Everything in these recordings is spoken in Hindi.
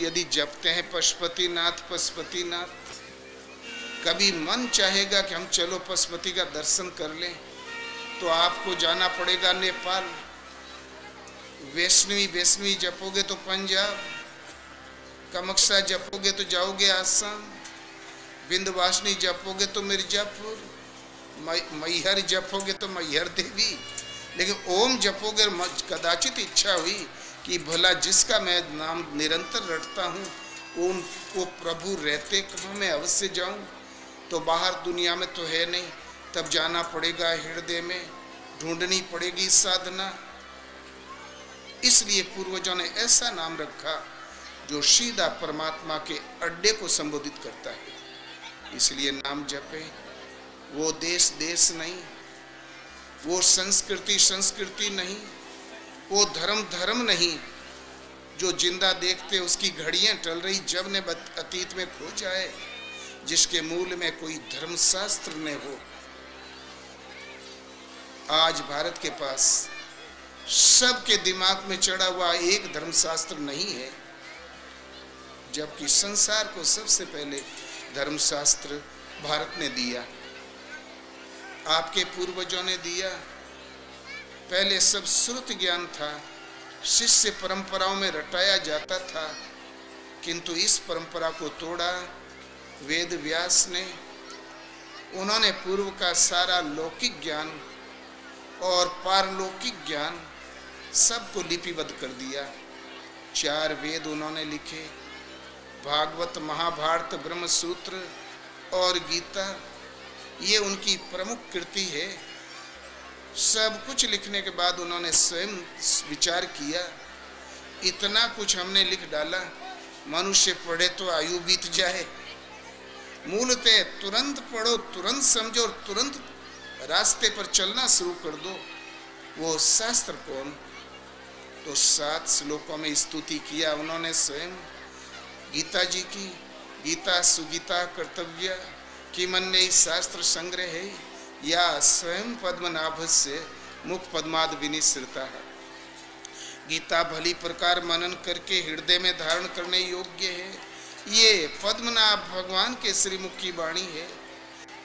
यदि जपते हैं पशुपतिनाथ पशुपतिनाथ, कभी मन चाहेगा कि हम चलो पशुपति का दर्शन कर लें, तो आपको जाना पड़ेगा नेपाल। वैष्णवी वैष्णवी जपोगे तो पंजाब, कामाख्या जपोगे तो जाओगे आसाम, विंध्यवासिनी जपोगे तो मिर्जापुर, मैहर जपोगे तो मैहर देवी। लेकिन ओम जपोगे, कदाचित इच्छा हुई कि भला जिसका मैं नाम निरंतर रटता हूँ वो प्रभु रहते कहाँ मैं अवश्य जाऊँ, तो बाहर दुनिया में तो है नहीं, तब जाना पड़ेगा हृदय में, ढूंढनी पड़ेगी साधना। इसलिए पूर्वजों ने ऐसा नाम रखा जो सीधा परमात्मा के अड्डे को संबोधित करता है। इसलिए नाम जपे। वो देश देश नहीं, वो संस्कृति संस्कृति नहीं, वो धर्म धर्म नहीं जो जिंदा देखते उसकी घड़ियां टल रही जब ने अतीत में खो जाए, जिसके मूल में कोई धर्मशास्त्र न हो। आज भारत के पास सबके दिमाग में चढ़ा हुआ एक धर्मशास्त्र नहीं है, जबकि संसार को सबसे पहले धर्मशास्त्र भारत ने दिया, आपके पूर्वजों ने दिया। पहले सब श्रुत ज्ञान था, शिष्य परंपराओं में रटाया जाता था, किंतु इस परंपरा को तोड़ा वेद व्यास ने। उन्होंने पूर्व का सारा लौकिक ज्ञान और पारलौकिक ज्ञान सबको लिपिबद्ध कर दिया। 4 वेद उन्होंने लिखे, भागवत, महाभारत, ब्रह्म सूत्र और गीता, ये उनकी प्रमुख कृति है। सब कुछ लिखने के बाद उन्होंने स्वयं विचार किया, इतना कुछ हमने लिख डाला, मनुष्य पढ़े तो आयु बीत जाए। मूलतः तुरंत पढ़ो, तुरंत समझो और तुरंत रास्ते पर चलना शुरू कर दो। वो शास्त्र कौन? तो 7 श्लोकों में स्तुति किया उन्होंने स्वयं गीता जी की। गीता सुगीता कर्तव्य किमन्य शास्त्र संग्रह है, या स्वयं पद्मनाभस्य मुख पद्माद विनिसृता। गीता भली प्रकार मनन करके हृदय में धारण करने योग्य है। ये पद्मनाभ भगवान के श्रीमुख की वाणी है,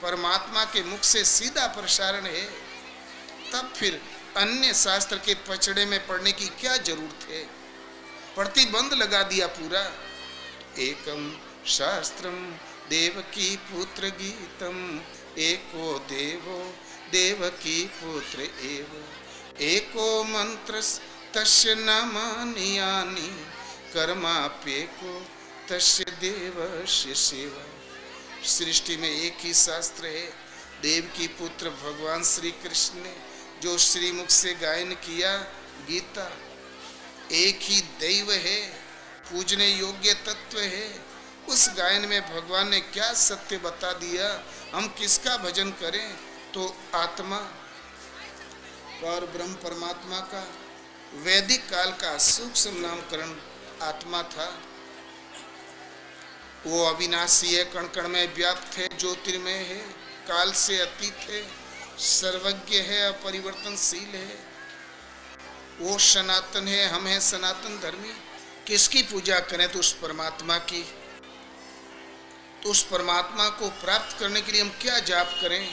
परमात्मा के मुख से सीधा प्रसारण है। तब फिर अन्य शास्त्र के पचड़े में पढ़ने की क्या जरूरत है? प्रतिबंध लगा दिया पूरा। एकम शास्त्रम देवकी पुत्र गीतम, एको देवो देवकी पुत्र एव, एको मंत्र तस्य नामानि कर्माप्येको तस्य देवस्य सेवा। सृष्टि में एक ही शास्त्र है, देव की पुत्र भगवान श्री कृष्ण ने जो श्रीमुख से गायन किया गीता। एक ही दैव है, पूजने योग्य तत्व है। उस गायन में भगवान ने क्या सत्य बता दिया, हम किसका भजन करें? तो आत्मा और ब्रह्म परमात्मा का वैदिक काल का सूक्ष्म नामकरण आत्मा था। वो अविनाशी है, कण कण में व्याप्त है, ज्योतिर्मय है, काल से अतीत है, सर्वज्ञ है, अपरिवर्तनशील है। वो सनातन है, हम हैं सनातन धर्मी। किसकी पूजा करें? तो उस परमात्मा की। तो उस परमात्मा को प्राप्त करने के लिए हम क्या जाप करें?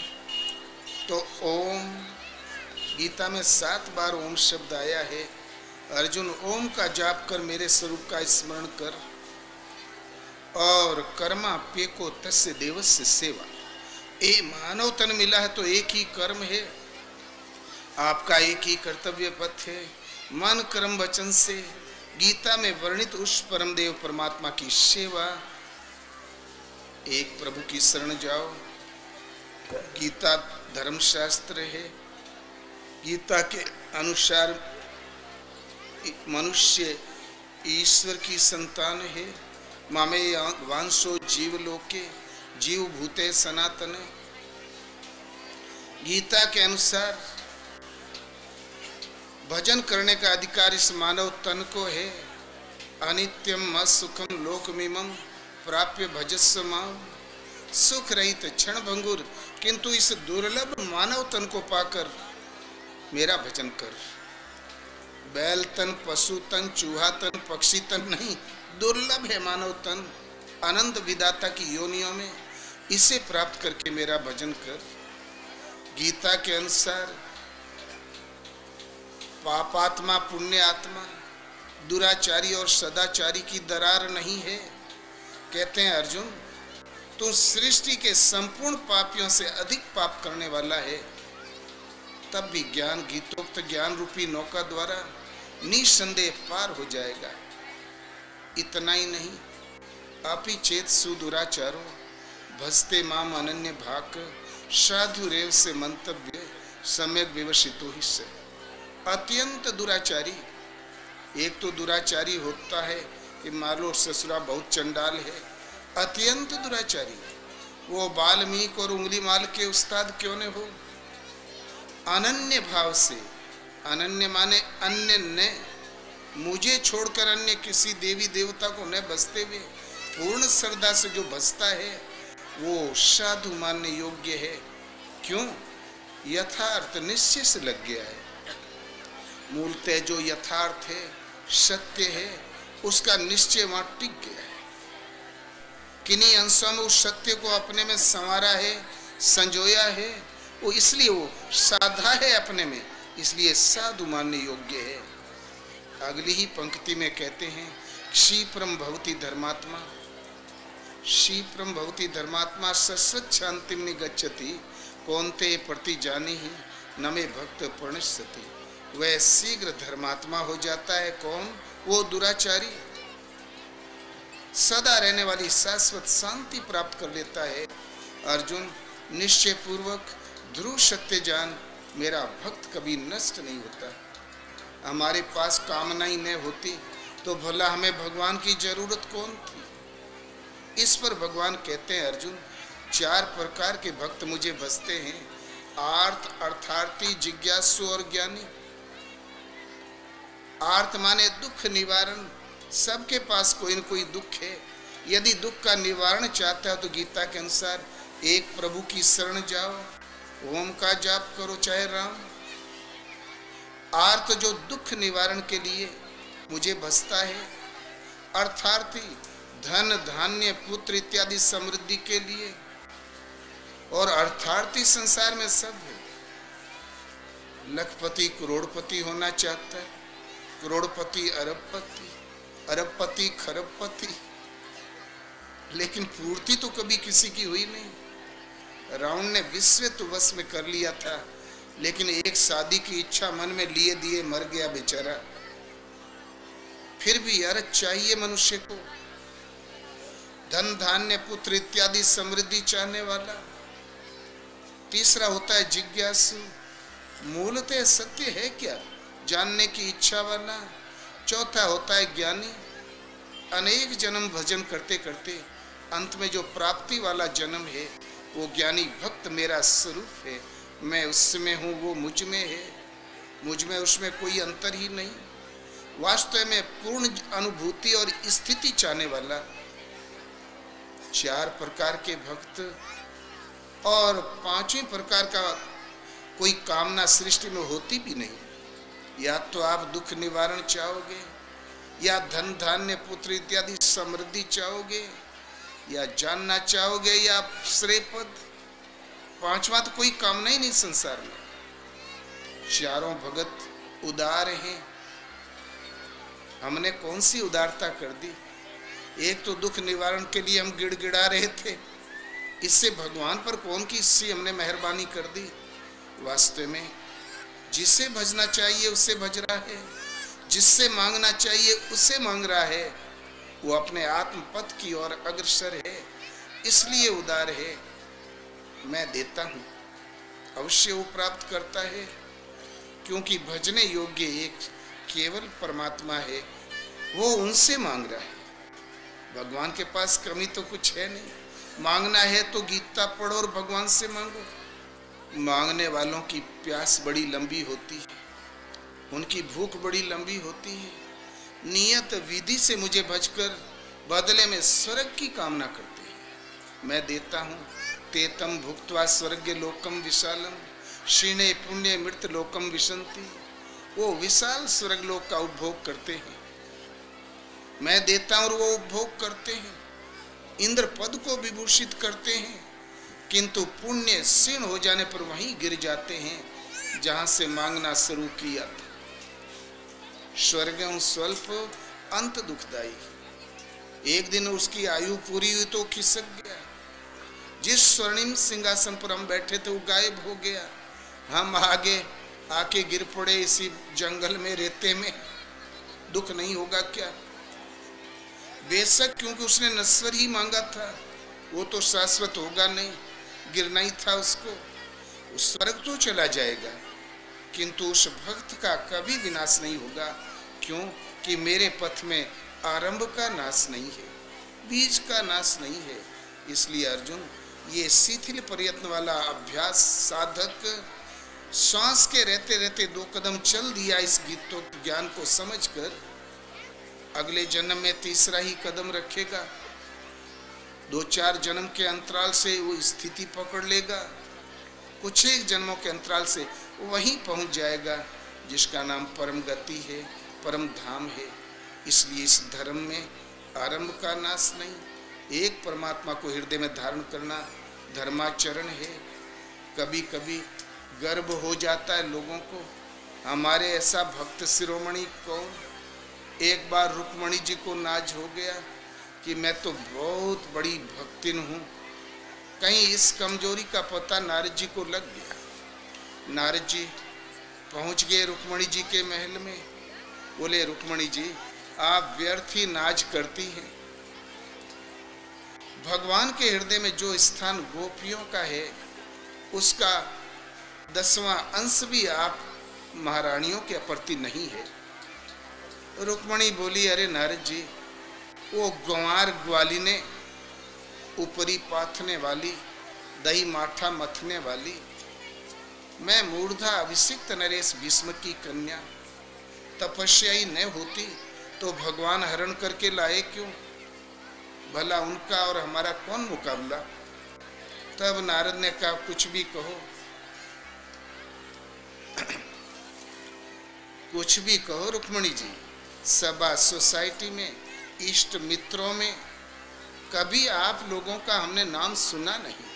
तो ओम। गीता में 7 बार ओम शब्द आया है। अर्जुन, ओम का जाप कर, मेरे स्वरूप का स्मरण कर। और कर्मा पे को तस्य देवस्य सेवा। ए मानव तन मिला है तो एक ही कर्म है, आपका एक ही कर्तव्य पथ है, मन कर्म वचन से गीता में वर्णित उस परम देव परमात्मा की सेवा। एक प्रभु की शरण जाओ। गीता धर्मशास्त्र है। गीता के अनुसार मनुष्य ईश्वर की संतान है। मामे वांशो जीव लोके जीव भूते सनातन। गीता के अनुसार भजन करने का अधिकार इस मानव तन को है। अनित्यम असुखम लोकमिमं प्राप्य भजस्व माम। सुख रहित क्षण भंगुर किंतु इस दुर्लभ मानव तन को पाकर मेरा भजन कर। बैल तन, पशु तन, चूहा तन, पक्षी तन नहीं, दुर्लभ है मानव तन अनंत विधाता की योनियों में। इसे प्राप्त करके मेरा भजन कर। गीता के अनुसार पापात्मा पुण्य आत्मा, दुराचारी और सदाचारी की दरार नहीं है। कहते हैं अर्जुन, तू सृष्टि के संपूर्ण पापियों से अधिक पाप करने वाला है, तब भी ज्ञान गीतोक्त ज्ञान रूपी नौका द्वारा निसंदेह पार हो जाएगा। इतना ही नहीं, अपि चेत सुदुराचारो भजते माम अनन्य भाक, साधु रेव से मंतव्य सम्यक विवसितो ही से। अत्यंत दुराचारी, एक तो दुराचारी होता है कि मान लो ससुरा बहुत चंडाल है, अत्यंत दुराचारी, वो बाल्मीक और उंगली माल के उस्ताद क्यों न हो। अनन्य भाव से, अनन्य माने अन्य न, मुझे छोड़कर अन्य किसी देवी देवता को न भजते हुए पूर्ण श्रद्धा से जो भजता है वो साधु मानने योग्य है। क्यों? यथार्थ निश्चय से लग गया है। मूलतः जो यथार्थ है, सत्य है, उसका निश्चय वहां टिक गया है। किन्हीं अंशों में उस सत्य को अपने में संवारा है, संजोया है, वो इसलिए वो साधा है अपने में, इसलिए साधु मानने योग्य है। अगली ही पंक्ति में कहते हैं, क्षिप्रम भवति धर्मात्मा, क्षिप्रम भवति धर्मात्मा सस्वत शांतिम निगच्छति, कौन्ते प्रति जाने ही न मे भक्त प्रणश्यति। वह शीघ्र धर्मात्मा हो जाता है। कौन? वो दुराचारी सदा रहने वाली शाश्वत शांति प्राप्त कर लेता है। अर्जुन, निश्चय पूर्वक ध्रुव सत्य जान, मेरा भक्त कभी नष्ट नहीं होता। हमारे पास कामना ही न होती तो भला हमें भगवान की जरूरत कौन थी। इस पर भगवान कहते हैं, अर्जुन, चार प्रकार के भक्त मुझे भजते हैं, आर्त, अर्थार्थी, जिज्ञासु और ज्ञानी। आर्त माने दुख निवारण, सबके पास कोई न कोई दुख है। यदि दुख का निवारण चाहता है तो गीता के अनुसार एक प्रभु की शरण जाओ, ओम का जाप करो चाहे राम। आर्त जो दुख निवारण के लिए मुझे भजता है, अर्थार्थी धन धान्य पुत्र इत्यादि समृद्धि के लिए, और अर्थार्थी संसार में सब है। लखपति करोड़पति होना चाहता है, करोड़पति अरबपति, अरबपति खरबपति, लेकिन पूर्ति तो कभी किसी की हुई नहीं। रावण ने विश्व तो वश में कर लिया था, लेकिन एक शादी की इच्छा मन में लिए दिए मर गया बेचारा। फिर भी अरज चाहिए मनुष्य को, धन धान्य पुत्र इत्यादि समृद्धि चाहने वाला। तीसरा होता है जिज्ञासु, मूलतः सत्य है क्या जानने की इच्छा वाला। चौथा होता है ज्ञानी, अनेक जन्म भजन करते करते अंत में जो प्राप्ति वाला जन्म है वो ज्ञानी भक्त मेरा स्वरूप है, मैं उसमें हूँ, वो मुझ में है, मुझ में उसमें कोई अंतर ही नहीं। वास्तव में पूर्ण अनुभूति और स्थिति चाहने वाला। चार प्रकार के भक्त और पांचवें प्रकार का कोई कामना सृष्टि में होती भी नहीं। या तो आप दुख निवारण चाहोगे, या धन धान्य पुत्र इत्यादि समृद्धि चाहोगे, या जानना चाहोगे, या श्रेय पद। पांचवा तो कोई कामना ही नहीं संसार में। चारों भगत उदार हैं, हमने कौन सी उदारता कर दी। एक तो दुख निवारण के लिए हम गिड़गिड़ा रहे थे, इससे भगवान पर कौन की सी हमने मेहरबानी कर दी। वास्तव में जिसे भजना चाहिए उससे भज रहा है, जिससे मांगना चाहिए उससे मांग रहा है। वो अपने आत्म पथ की ओर अग्रसर है, इसलिए उदार है। मैं देता हूँ, अवश्य वो प्राप्त करता है, क्योंकि भजने योग्य एक केवल परमात्मा है, वो उनसे मांग रहा है। भगवान के पास कमी तो कुछ है नहीं। मांगना है तो गीता पढ़ो और भगवान से मांगो। मांगने वालों की प्यास बड़ी लंबी होती है, उनकी भूख बड़ी लंबी होती है। नियत विधि से मुझे भजकर बदले में स्वर्ग की कामना करते हैं। मैं देता हूँ, तेतम भुक्त्वा स्वर्ग लोकम विशालम, क्षीणे पुण्य मृत लोकम विशंति। वो विशाल स्वर्गलोक का उपभोग करते हैं। मैं देता हूं और वो उपभोग करते हैं, इंद्र पद को विभूषित करते हैं, किंतु पुण्य क्षीण हो जाने पर वहीं गिर जाते हैं जहां से मांगना शुरू किया था। स्वर्गम स्वल्प अंत दुखदाई। एक दिन उसकी आयु पूरी हुई तो खिसक गया। जिस स्वर्णिम सिंहासन पर हम बैठे थे वो गायब हो गया। हम आगे आके गिर पड़े इसी जंगल में, रेते में। दुख नहीं होगा क्या? बेशक, क्योंकि उसने नश्वर ही मांगा था, वो तो शाश्वत होगा नहीं, गिरना ही था उसको। उस स्वर्ग तो चला जाएगा, किंतु उस भक्त का कभी विनाश नहीं होगा। क्यों? कि मेरे पथ में आरंभ का नाश नहीं है, बीज का नाश नहीं है। इसलिए अर्जुन, ये शिथिल प्रयत्न वाला अभ्यास साधक श्वास के रहते रहते 2 कदम चल दिया इस गीतों ज्ञान को समझकर, अगले जन्म में तीसरा ही कदम रखेगा। 2-4 जन्म के अंतराल से वो स्थिति पकड़ लेगा, कुछ एक जन्मों के अंतराल से वहीं पहुंच जाएगा जिसका नाम परम गति है, परम धाम है। इसलिए इस धर्म में आरंभ का नाश नहीं, एक परमात्मा को हृदय में धारण करना धर्माचरण है। कभी कभी गर्व हो जाता है लोगों को, हमारे ऐसा भक्त शिरोमणि कौन। एक बार रुक्मणी जी को नाज हो गया कि मैं तो बहुत बड़ी भक्तिन हूँ। कहीं इस कमजोरी का पता नारद जी को लग गया। नारद जी पहुँच गए रुक्मणी जी के महल में। बोले, रुक्मणी जी, आप व्यर्थ ही नाज करती हैं। भगवान के हृदय में जो स्थान गोपियों का है, उसका 10वां अंश भी आप महारानियों के प्रति नहीं है। रुक्मणी बोली, अरे नारद जी, वो गंवार ग्वालिने, ऊपरी पाथने वाली, दही माठा मथने वाली, मैं मूर्धा अभिषिक्त नरेश भीष्म की कन्या, तपस्या ही न होती तो भगवान हरण करके लाए क्यों? भला उनका और हमारा कौन मुकाबला? तब नारद ने कहा, कुछ भी कहो, कुछ भी कहो रुक्मणी जी, सभा सोसाइटी में, इष्ट मित्रों में कभी आप लोगों का हमने नाम सुना नहीं।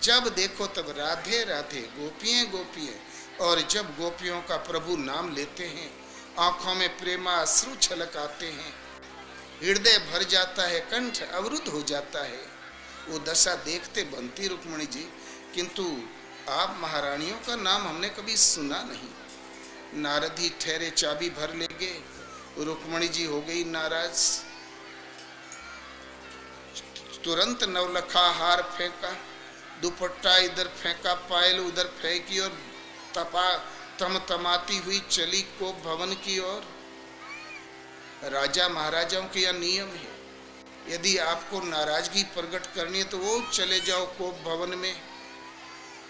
जब देखो तब राधे राधे, गोपियां गोपियां, और जब गोपियों का प्रभु नाम लेते हैं आंखों में प्रेमाश्रु छलक आते हैं, हृदय भर जाता है, कंठ अवरुद्ध हो जाता है। वो दशा देखते बनती रुक्मणी जी, किंतु आप महारानियों का नाम हमने कभी सुना नहीं। नारद ही ठहरे चाबी भर ले गए। रुक्मणी जी हो गई नाराज। तुरंत नवलखा हार फेंका, दुपट्टा इधर फेंका, पायल उधर फेंकी और तमतमाती हुई चली कोप भवन की ओर। राजा महाराजाओं के यह नियम है, यदि आपको नाराजगी प्रकट करनी है तो वो चले जाओ कोप भवन में।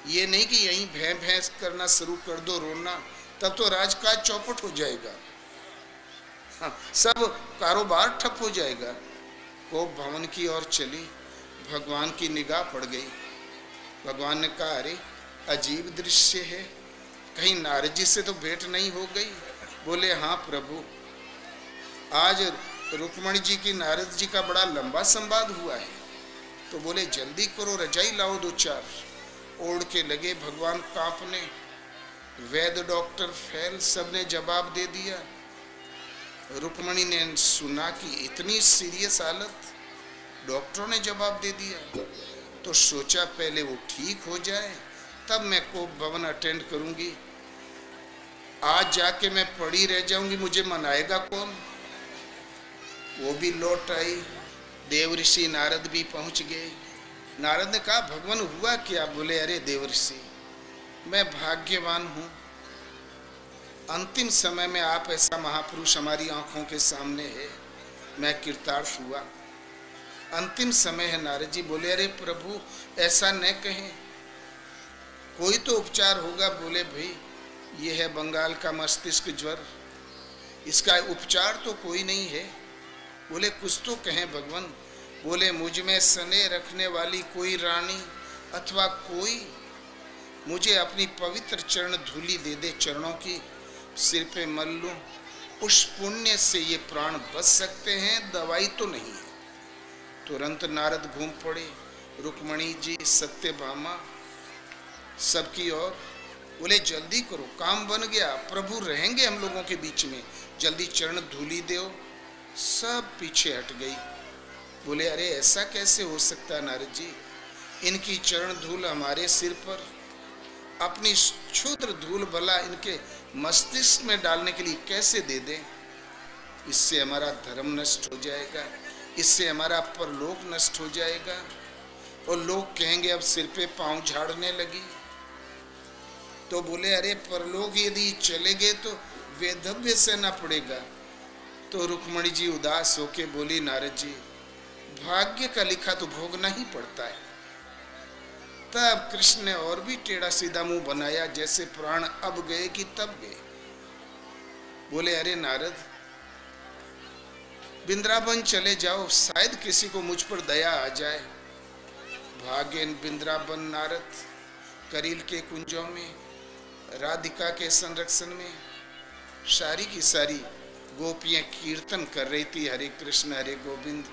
ये नहीं कि यहीं भैं भैंस करना शुरू कर दो, रोना, तब तो राजकाज चौपट हो जाएगा। हाँ, सब कारोबार ठप हो जाएगा। कोप भवन की ओर चली, भगवान की निगाह पड़ गई। भगवान ने कहा, अरे अजीब दृश्य है, कहीं नारद जी से तो भेंट नहीं हो गई? बोले, हाँ प्रभु, आज रुक्मणी जी की नारद जी का बड़ा लंबा संवाद हुआ है। तो बोले, जल्दी करो, रजाई लाओ 2-4। ओढ़ के लगे भगवान कांपने। वैद्य डॉक्टर फैल सबने जवाब दे दिया। रुक्मणी ने सुना कि इतनी सीरियस हालत, डॉक्टरों ने जवाब दे दिया। तो सोचा पहले वो ठीक हो जाए तब मैं कोप भवन अटेंड करूंगी। आज जाके मैं पड़ी रह जाऊंगी, मुझे मनाएगा कौन? वो भी लौट आई। देव ऋषि नारद भी पहुंच गए। नारद ने कहा, भगवान हुआ क्या? बोले, अरे देव ऋषि, मैं भाग्यवान हूं, अंतिम समय में आप ऐसा महापुरुष हमारी आंखों के सामने है, मैं कृतार्थ हुआ। अंतिम समय है नारद जी। बोले, अरे प्रभु ऐसा न कहें, कोई तो उपचार होगा। बोले, भाई ये है बंगाल का मस्तिष्क ज्वर, इसका उपचार तो कोई नहीं है। बोले, कुछ तो कहें भगवान। बोले, मुझ में स्नेह रखने वाली कोई रानी अथवा कोई मुझे अपनी पवित्र चरण धूलि दे दे चरणों की, सिर पे मल लूं, उस पुण्य से ये प्राण बच सकते हैं, दवाई तो नहीं है। तुरंत नारद घूम पड़े, रुक्मणी जी, सत्यभामा, सबकी ओर। बोले जल्दी करो, काम बन गया, प्रभु रहेंगे हम लोगों के बीच में, जल्दी चरण धूली दो। सब पीछे हट गई। बोले अरे ऐसा कैसे हो सकता है नारद जी, इनकी चरण धूल हमारे सिर पर, अपनी क्षुद्र धूल भला इनके मस्तिष्क में डालने के लिए कैसे दे दें? इससे हमारा धर्म नष्ट हो जाएगा, इससे हमारा परलोक नष्ट हो जाएगा, और लोग कहेंगे अब सिर पे पांव झाड़ने लगी। तो बोले अरे परलोक यदि चले गए तो वेधव्य सहना पड़ेगा। तो रुक्मणी जी उदास होके बोली नारद जी, भाग्य का लिखा तो भोगना ही पड़ता है। तब कृष्ण ने और भी टेढ़ा सीधा मुंह बनाया, जैसे प्राण अब गए कि तब गए। बोले अरे नारद, वृंदावन चले जाओ, शायद किसी को मुझ पर दया आ जाए। भागे वृंदावन नारद, करील के कुंजों में, राधिका के संरक्षण में। सारी की सारी गोपियां कीर्तन कर रही थी, हरे कृष्ण हरे गोविंद।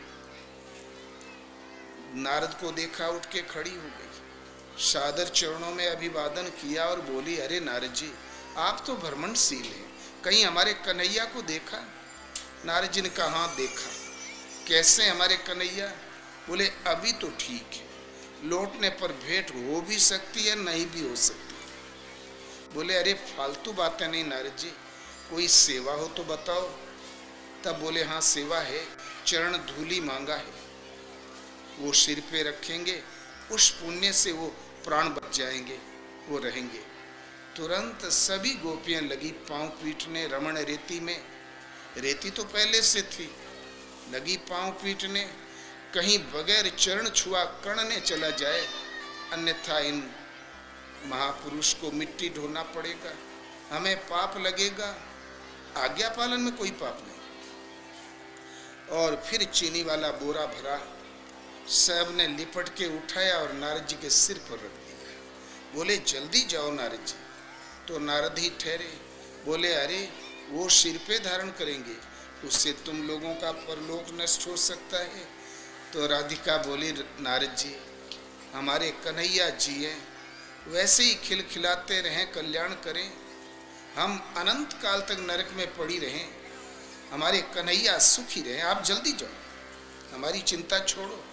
नारद को देखा, उठ के खड़ी हो गई, सादर चरणों में अभिवादन किया और बोली अरे नारद जी, आप तो भ्रमणशील हैं, कहीं हमारे कन्हैया को देखा? नारद जी ने कहा हाँ देखा। कैसे हमारे कन्हैया? बोले अभी तो ठीक है, लौटने पर भेंट हो भी सकती है, नहीं भी हो सकती है। बोले अरे फालतू बातें नहीं नारद जी, कोई सेवा हो तो बताओ। तब बोले हाँ सेवा है, चरण धूली मांगा है, वो सिर पे रखेंगे, उस पुण्य से वो प्राण बच जाएंगे, वो रहेंगे। तुरंत सभी गोपियां लगी पांव पीटने, रमण रेती में, रेती तो पहले से थी, लगी पांव पीटने, कहीं बगैर चरण छुआ कणने चला जाए, अन्यथा इन महापुरुष को मिट्टी ढोना पड़ेगा, हमें पाप लगेगा। आज्ञा पालन में कोई पाप नहीं। और फिर चीनी वाला बोरा भरा, सब ने लिपट के उठाया और नारद जी के सिर पर रख दिया। बोले जल्दी जाओ नारद जी। तो नारद ही ठहरे, बोले अरे वो सिर पे धारण करेंगे, उससे तुम लोगों का परलोक नष्ट हो सकता है। तो राधिका बोली नारद जी, हमारे कन्हैया जी हैं, वैसे ही खिलखिलाते रहें, कल्याण करें, हम अनंत काल तक नरक में पड़ी रहें, हमारे कन्हैया सुखी रहें, आप जल्दी जाओ, हमारी चिंता छोड़ो।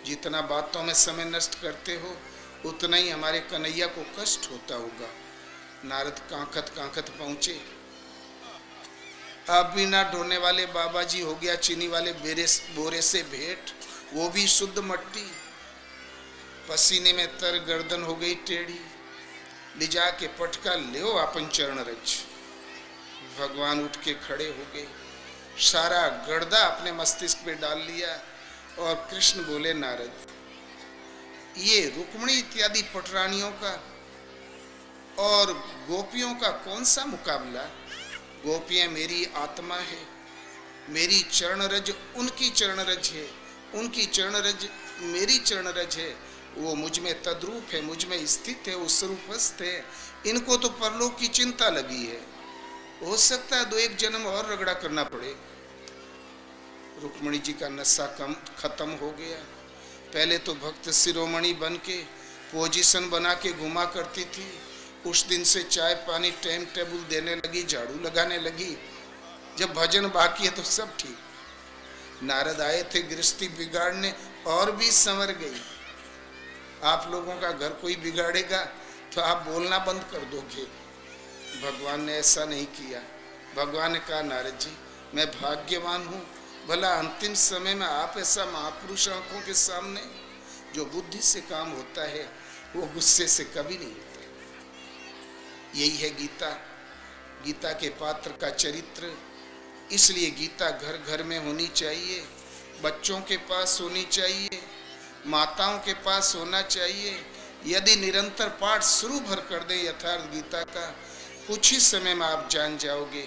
जितना बातों में समय नष्ट करते हो, उतना ही हमारे कन्हैया को कष्ट होता होगा। नारद कांखत कांखत पहुंचे। अब बिना ढोने वाले बाबा जी हो गया चीनी वाले बोरे से भेंट, वो भी शुद्ध मट्टी, पसीने में तर गर्दन हो गई टेढ़ी, लिजा के पटका ले आपन चरण रज। भगवान उठ के खड़े हो गए, सारा गर्दा अपने मस्तिष्क पे डाल लिया और कृष्ण बोले नारद, ये रुक्मणी इत्यादि पटरानियों का और गोपियों का कौन सा मुकाबला? गोपियां मेरी आत्मा है, मेरी चरण रज उनकी चरण रज है, उनकी चरण रज मेरी चरण रज है, वो मुझ में तद्रूप है, मुझ में स्थित है, वो स्वरूपस्थ है। इनको तो परलोक की चिंता लगी है, हो सकता है 2-1 जन्म और रगड़ा करना पड़े। रुक्मणी जी का नशा खत्म हो गया। पहले तो भक्त शिरोमणि बन के पोजीशन बना के घुमा करती थी, उस दिन से चाय पानी टाइम टेबल देने लगी, झाड़ू लगाने लगी। जब भजन बाकी है तो सब ठीक। नारद आए थे गृहस्थी बिगाड़ने, और भी संवर गई। आप लोगों का घर कोई बिगाड़ेगा तो आप बोलना बंद कर दोगे। भगवान ने ऐसा नहीं किया। भगवान ने कहा नारद जी, मैं भाग्यवान हूँ, भला अंतिम समय में आप ऐसा महापुरुष आंखों के सामने, जो बुद्धि से काम होता है वो गुस्से से कभी नहीं होता। यही है गीता, गीता के पात्र का चरित्र। इसलिए गीता घर घर में होनी चाहिए, बच्चों के पास होनी चाहिए, माताओं के पास होना चाहिए। यदि निरंतर पाठ शुरू भर कर दें यथार्थ गीता का, कुछ ही समय में आप जान जाओगे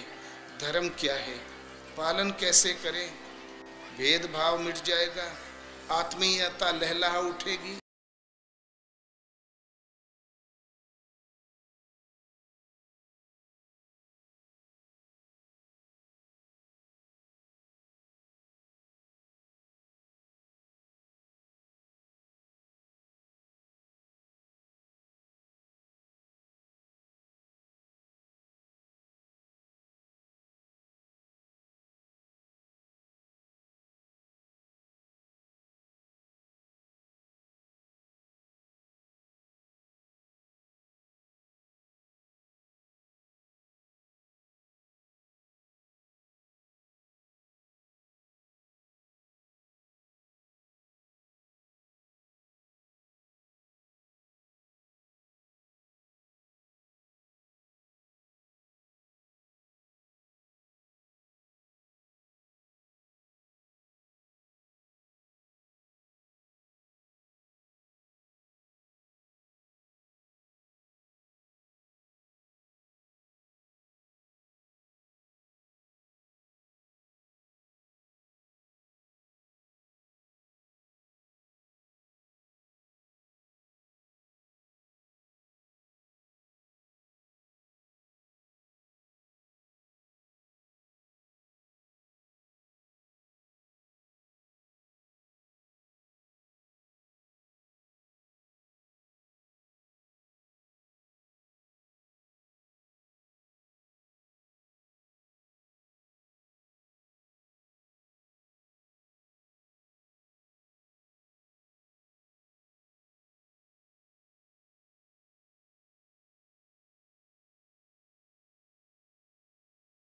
धर्म क्या है, पालन कैसे करें, भेदभाव मिट जाएगा, आत्मीयता लहलहा उठेगी।